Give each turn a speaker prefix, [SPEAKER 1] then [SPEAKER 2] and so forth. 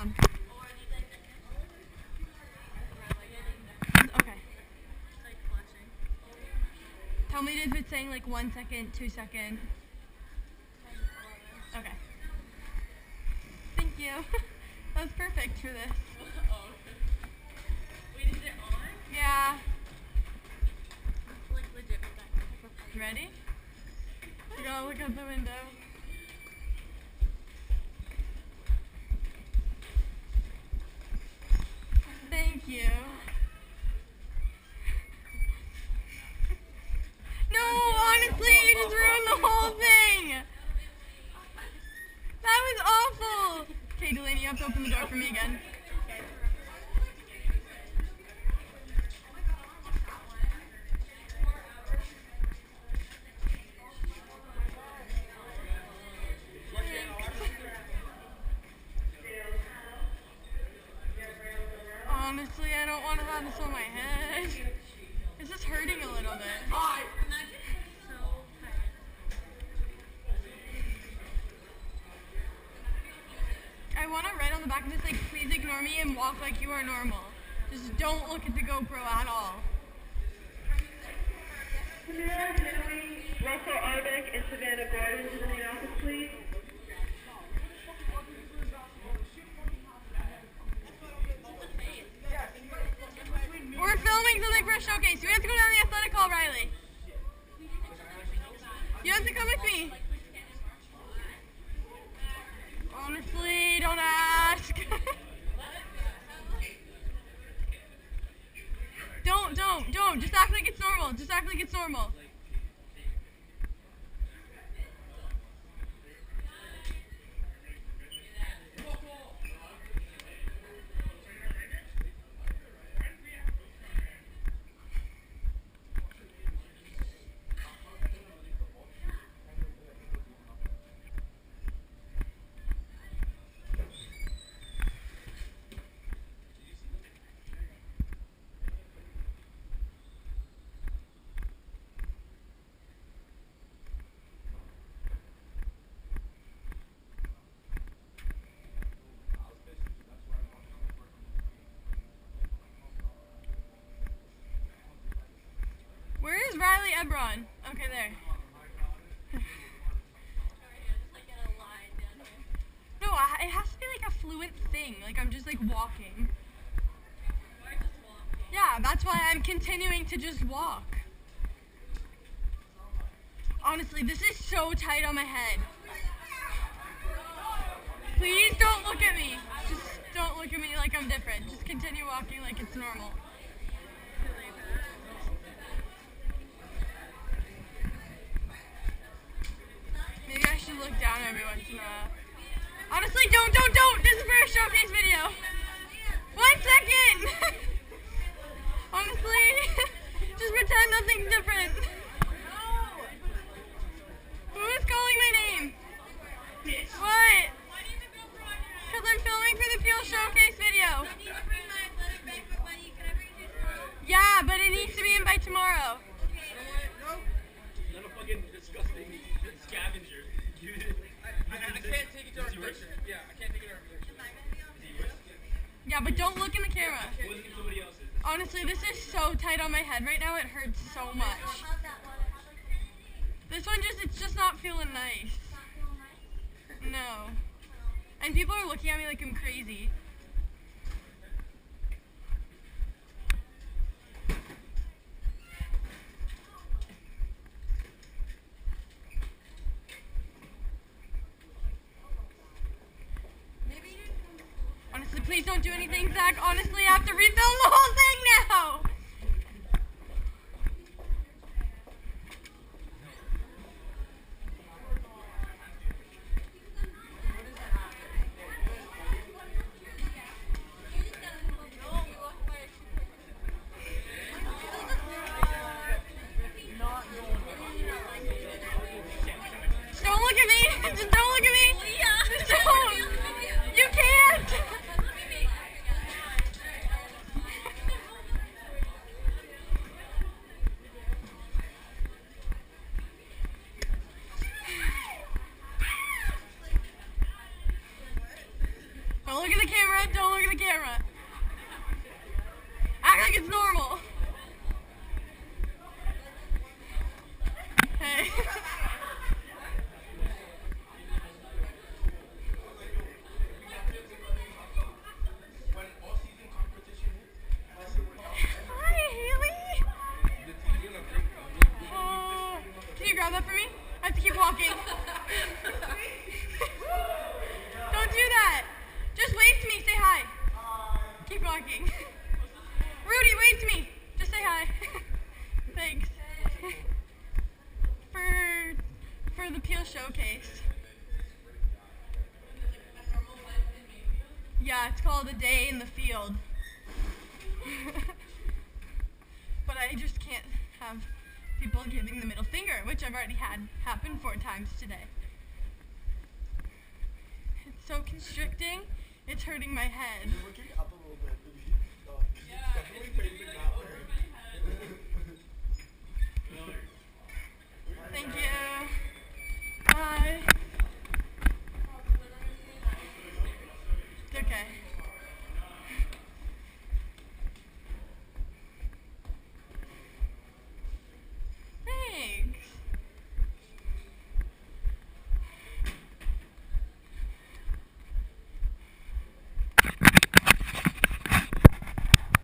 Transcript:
[SPEAKER 1] Okay. Tell me if it's saying like 1 second, 2 second. Okay. Thank you. That was perfect for this.
[SPEAKER 2] Wait, is it on?
[SPEAKER 1] Yeah.
[SPEAKER 2] Like legit.
[SPEAKER 1] You ready? You gotta look out the window. Thank you. No, honestly, you just ruined the whole thing. That was awful. Okay, Delaney, you have to open the door for me again. Honestly, I don't want to have this on my head. It's just hurting a little bit. I want to write on the back of this, like, please ignore me and walk like you are normal. Just don't look at the GoPro at all.
[SPEAKER 3] Russell Arbeck and Savannah Gordon to the main office, please.
[SPEAKER 1] We're filming something for a showcase. You have to go down the athletic hall, Riley. You have to come with me. Honestly, don't ask. Don't. Just act like it's normal. Just act like it's normal. Where is Riley Ebron? Okay, there. No, it has to be like a fluent thing. Like I'm just like walking. Yeah, that's why I'm continuing to just walk. Honestly, this is so tight on my head. Please don't look at me. Just don't look at me like I'm different. Just continue walking like it's normal. Maybe I should look down every once in a while. Honestly, don't! This is for a showcase video. 1 second! Honestly, just pretend nothing's different. Who is calling my name? What? Because I'm filming for the Fuel Showcase video. Yeah, but it needs to be in by tomorrow.
[SPEAKER 4] Not a fucking disgusting scavenger. I can't take it to our picture. Yeah, I can't take it to our picture.
[SPEAKER 1] Yeah, but don't look in the camera.
[SPEAKER 4] Look at somebody else's.
[SPEAKER 1] Honestly, this is so tight on my head right now. It hurts so much. This one it's just not feeling nice. No. And people are looking at me like I'm crazy. Honestly, please don't do anything, Zach. Honestly, I have to refilm the whole thing now. Don't look at me. Just don't look at me. Just don't. You can't. camera. Don't look at the camera. Act like it's normal. Hey. Hi, Haley. Can you grab that for me? I have to keep walking. Don't do that. Just wave to me. Say hi. Keep walking. Rudy, wave to me. Just say hi. Thanks. For the Peel Showcase. Yeah, it's called A Day in the Field. But I just can't have people giving the middle finger, which I've already had happen 4 times today. It's so constricting, it's hurting my head.
[SPEAKER 2] Looking up a little bit. Definitely facing that way.